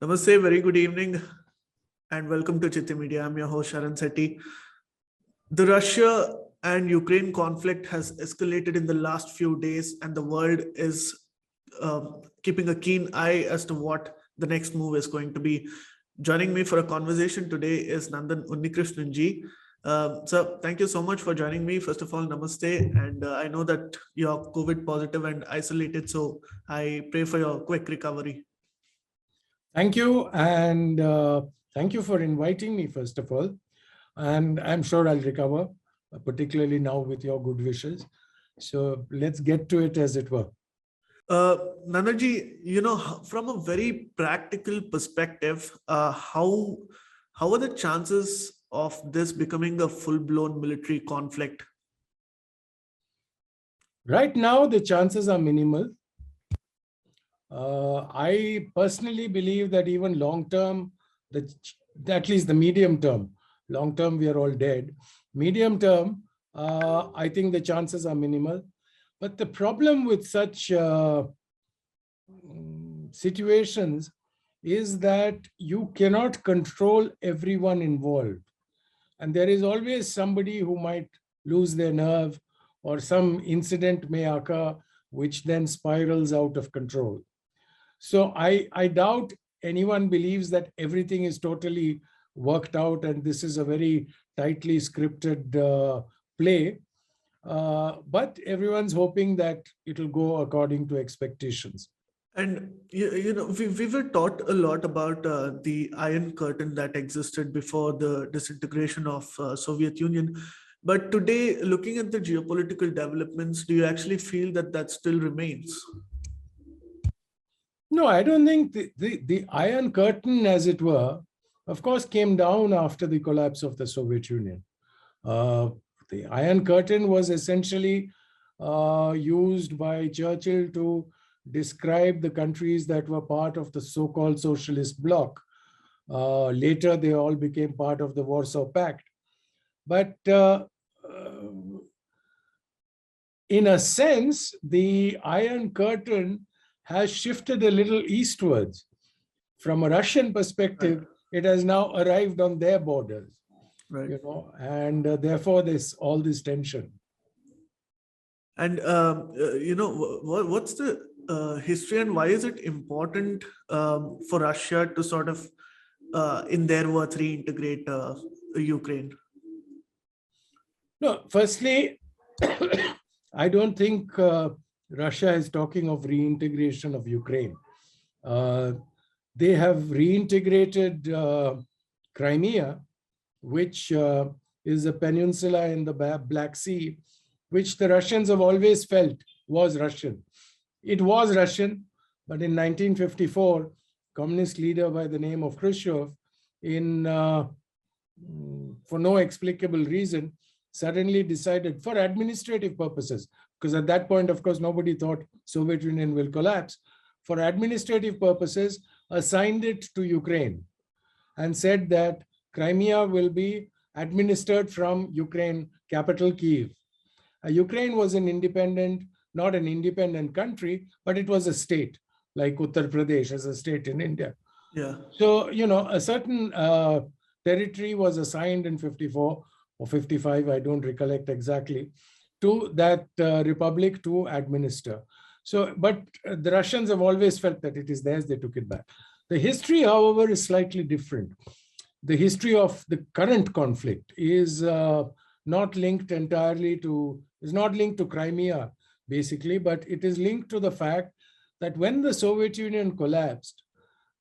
Namaste, very good evening, and welcome to Citti Media. I'm your host, Citti. The Russia and Ukraine conflict has escalated in the last few days, and the world is keeping a keen eye as to what the next move is going to be. Joining me for a conversation today is Nandan Unnikrishnan ji. So, thank you so much for joining me. First of all, namaste. And I know that you're COVID positive and isolated, so I pray for your quick recovery. Thank you. And thank you for inviting me, first of all. And I'm sure I'll recover, particularly now with your good wishes. So let's get to it, as it were. Nanaji, from a very practical perspective, how are the chances of this becoming a full-blown military conflict? Right now, the chances are minimal. I personally believe that even long-term, at least the medium term, long-term, we are all dead. Medium term, I think the chances are minimal. But the problem with such situations is that you cannot control everyone involved. And there is always somebody who might lose their nerve, or some incident may occur, which then spirals out of control. So I doubt anyone believes that everything is totally worked out and this is a very tightly scripted play. But everyone's hoping that it'll go according to expectations. And we were taught a lot about the Iron Curtain that existed before the disintegration of Soviet Union. But today, looking at the geopolitical developments, do you actually feel that that still remains? No, I don't think the Iron Curtain, as it were, of course, came down after the collapse of the Soviet Union. The Iron Curtain was essentially used by Churchill to describe the countries that were part of the so-called socialist bloc. Later, they all became part of the Warsaw Pact. But in a sense, the Iron Curtain has shifted a little eastwards. From a Russian perspective, it has now arrived on their borders, right? And therefore there's all this tension. And what's the history, and why is it important for Russia to sort of, in their words, reintegrate Ukraine? No, firstly, I don't think Russia is talking of reintegration of Ukraine. They have reintegrated Crimea, which is a peninsula in the Black Sea, which the Russians have always felt was Russian. It was Russian, but in 1954, communist leader by the name of Khrushchev, for no explicable reason, suddenly decided, for administrative purposes, because at that point, of course, nobody thought Soviet Union will collapse, for administrative purposes, assigned it to Ukraine and said that Crimea will be administered from Ukraine, capital Kyiv. Ukraine was an independent, not an independent country, but it was a state, like Uttar Pradesh as a state in India. Yeah. So, a certain territory was assigned in 54 or 55, I don't recollect exactly, to that republic to administer. So, but the Russians have always felt that it is theirs, they took it back. The history, however, is slightly different. The history of the current conflict is not linked entirely to, is not linked to Crimea, basically, but it is linked to the fact that when the Soviet Union collapsed,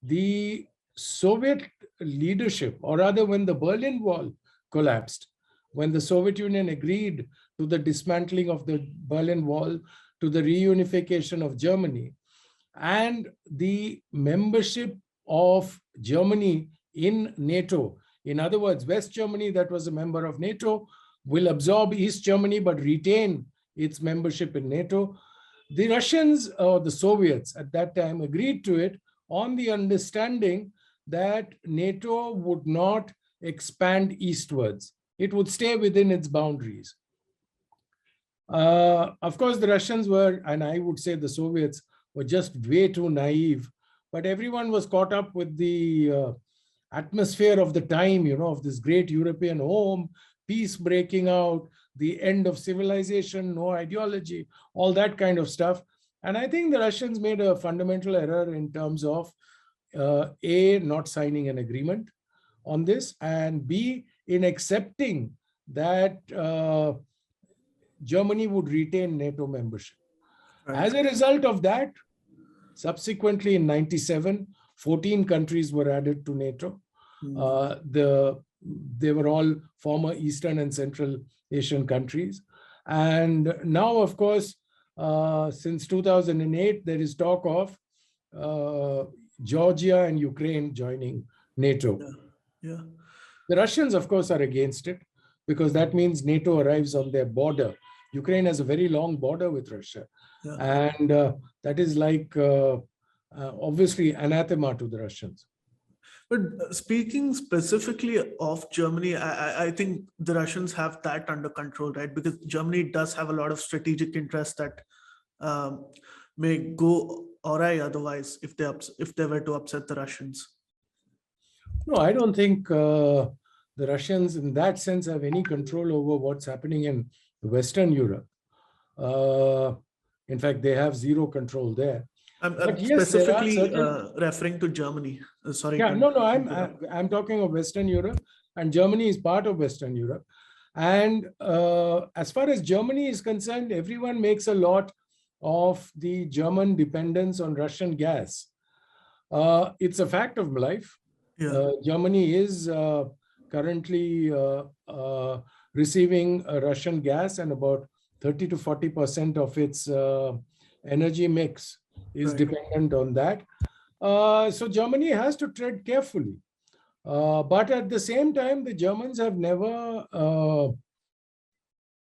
the Soviet leadership, or rather when the Berlin Wall collapsed, when the Soviet Union agreed to the dismantling of the Berlin Wall, to the reunification of Germany, and the membership of Germany in NATO. In other words, West Germany, that was a member of NATO, will absorb East Germany but retain its membership in NATO. The Russians, or the Soviets at that time, agreed to it on the understanding that NATO would not expand eastwards. It would stay within its boundaries. Of course, the Russians were, and I would say the Soviets, were just way too naive but everyone was caught up with the atmosphere of the time, of this great European home, peace breaking out, the end of civilization, no ideology, all that kind of stuff. And I think the Russians made a fundamental error in terms of A, not signing an agreement on this, and B, in accepting that Germany would retain NATO membership. Right. As a result of that, subsequently in 97, 14 countries were added to NATO. They were all former Eastern and Central Asian countries. And now, of course, since 2008, there is talk of Georgia and Ukraine joining NATO. Yeah. The Russians, of course, are against it because that means NATO arrives on their border. Ukraine has a very long border with Russia. Yeah. And that is like, obviously, anathema to the Russians. But speaking specifically of Germany, I think the Russians have that under control, right? Because Germany does have a lot of strategic interests that may go awry otherwise if they were to upset the Russians. No, I don't think the Russians in that sense have any control over what's happening in Western Europe. In fact, they have zero control there. I'm specifically referring to Germany. Sorry. Yeah, no, I'm talking of Western Europe, and Germany is part of Western Europe. And as far as Germany is concerned, everyone makes a lot of the German dependence on Russian gas. It's a fact of life. Yeah. Germany is currently receiving Russian gas, and about 30 to 40% of its energy mix is dependent on that. So Germany has to tread carefully. But at the same time, the Germans have never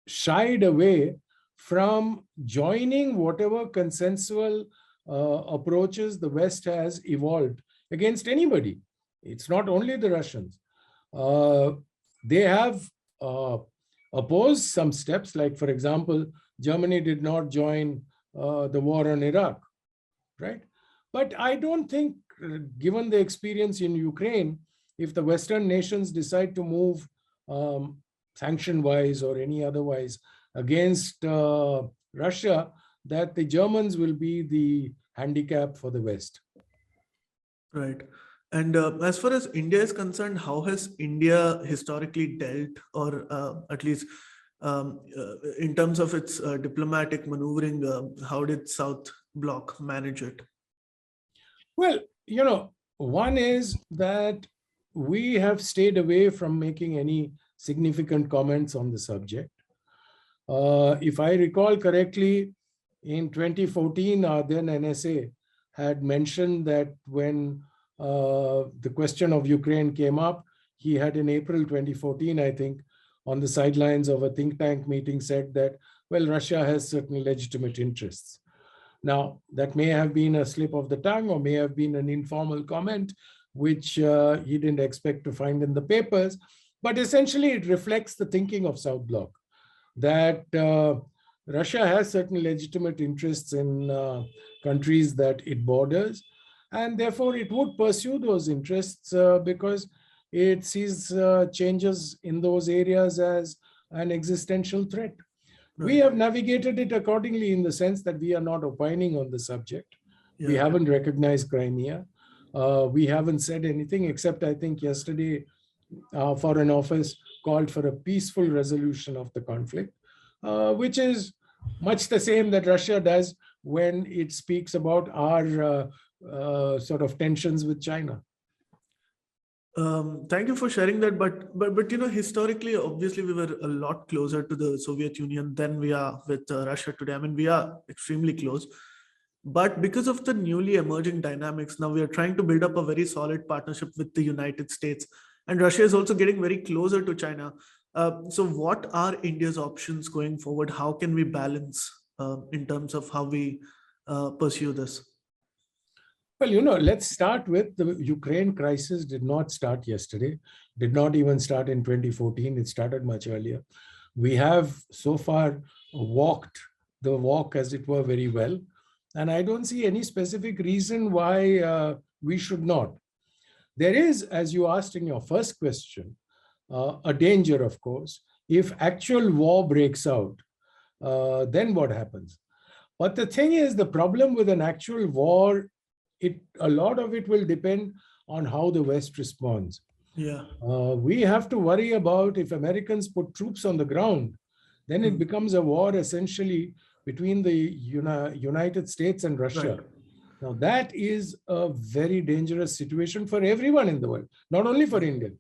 shied away from joining whatever consensual approaches the West has evolved against anybody. It's not only the Russians. They have opposed some steps, like, for example, Germany did not join the war on Iraq, right? But I don't think, given the experience in Ukraine, if the Western nations decide to move sanction-wise or any otherwise against Russia, that the Germans will be the handicap for the West. Right. And as far as India is concerned, how has India historically dealt, or at least in terms of its diplomatic maneuvering, how did South Bloc manage it? Well, one is that we have stayed away from making any significant comments on the subject. If I recall correctly, in 2014, our then NSA had mentioned that when the question of Ukraine came up, he had in April 2014, I think, on the sidelines of a think tank meeting said that, well, Russia has certain legitimate interests. Now, that may have been a slip of the tongue or may have been an informal comment, which he didn't expect to find in the papers. But essentially, it reflects the thinking of South Bloc, that Russia has certain legitimate interests in countries that it borders, and therefore it would pursue those interests because it sees changes in those areas as an existential threat. Right. We have navigated it accordingly in the sense that we are not opining on the subject. Yeah. We haven't recognized Crimea. We haven't said anything except, I think, yesterday our Foreign Office called for a peaceful resolution of the conflict, which is much the same that Russia does when it speaks about our sort of tensions with China. Thank you for sharing that. But historically, obviously, we were a lot closer to the Soviet Union than we are with Russia today. I mean, we are extremely close. But because of the newly emerging dynamics, now we are trying to build up a very solid partnership with the United States. And Russia is also getting very closer to China. So what are India's options going forward? How can we balance in terms of how we pursue this? Well, let's start with the Ukraine crisis did not start yesterday, did not even start in 2014. It started much earlier. We have so far walked the walk, as it were, very well. And I don't see any specific reason why we should not. There is, as you asked in your first question, a danger, of course. If actual war breaks out, then what happens? But the thing is, the problem with an actual war, a lot of it will depend on how the West responds. Yeah. We have to worry about if Americans put troops on the ground, then it becomes a war essentially between the United States and Russia. Right. Now, that is a very dangerous situation for everyone in the world, not only for India,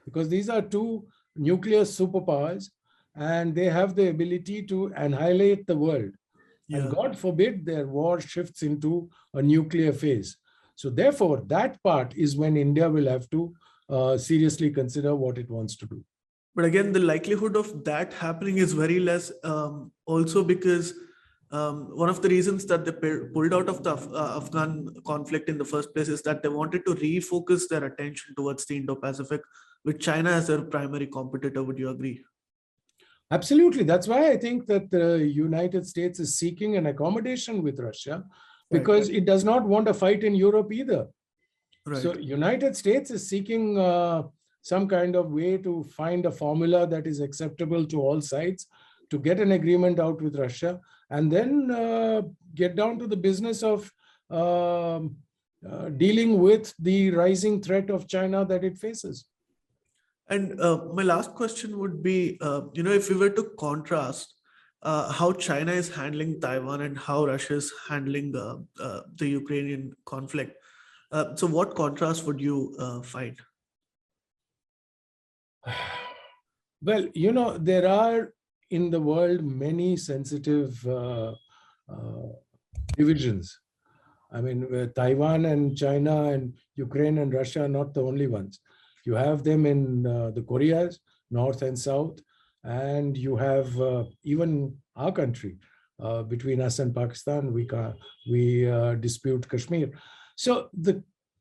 because these are two nuclear superpowers and they have the ability to annihilate the world. Yeah. And God forbid their war shifts into a nuclear phase. So therefore, that part is when India will have to seriously consider what it wants to do. But again, the likelihood of that happening is very less, also because one of the reasons that they pulled out of the Afghan conflict in the first place is that they wanted to refocus their attention towards the Indo-Pacific, with China as their primary competitor. Would you agree? Absolutely. That's why I think that the United States is seeking an accommodation with Russia, because it does not want a fight in Europe either. Right. So United States is seeking some kind of way to find a formula that is acceptable to all sides, to get an agreement out with Russia, and then get down to the business of dealing with the rising threat of China that it faces. And my last question would be, if we were to contrast how China is handling Taiwan and how Russia is handling the Ukrainian conflict, so what contrast would you find? Well, there are in the world many sensitive divisions. I mean, Taiwan and China and Ukraine and Russia are not the only ones. You have them in the Koreas, North and South, and you have even our country. Between us and Pakistan, we dispute Kashmir. So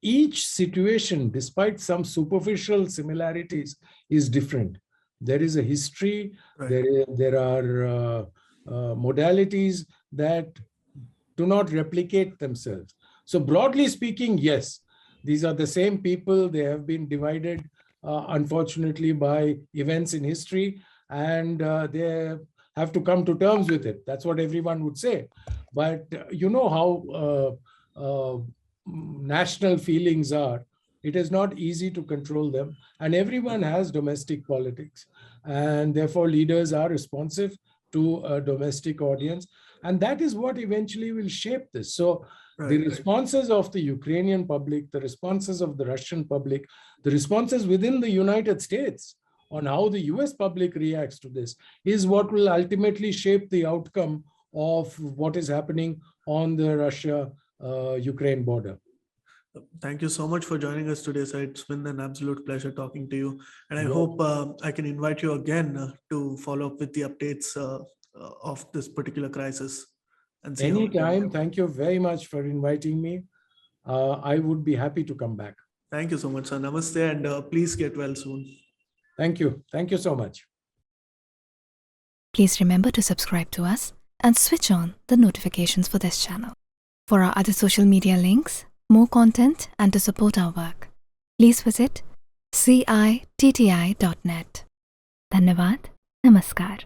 each situation, despite some superficial similarities, is different. There is a history, right. There are modalities that do not replicate themselves. So broadly speaking, yes, these are the same people. They have been divided, unfortunately, by events in history, and they have to come to terms with it. That's what everyone would say. But you know how national feelings are. It is not easy to control them, and everyone has domestic politics, and therefore leaders are responsive to a domestic audience, and that is what eventually will shape this. So the responses of the Ukrainian public, the responses of the Russian public, the responses within the United States on how the US public reacts to this is what will ultimately shape the outcome of what is happening on the Russia-Ukraine border. Thank you so much for joining us today, sir. It's been an absolute pleasure talking to you. And I hope I can invite you again to follow up with the updates of this particular crisis. And anytime. Thank you very much for inviting me. I would be happy to come back. Thank you so much, sir. Namaste, and please get well soon. Thank you. Thank you so much. Please remember to subscribe to us and switch on the notifications for this channel. For our other social media links, more content, and to support our work, please visit citti.net. Dhanyavad. Namaskar.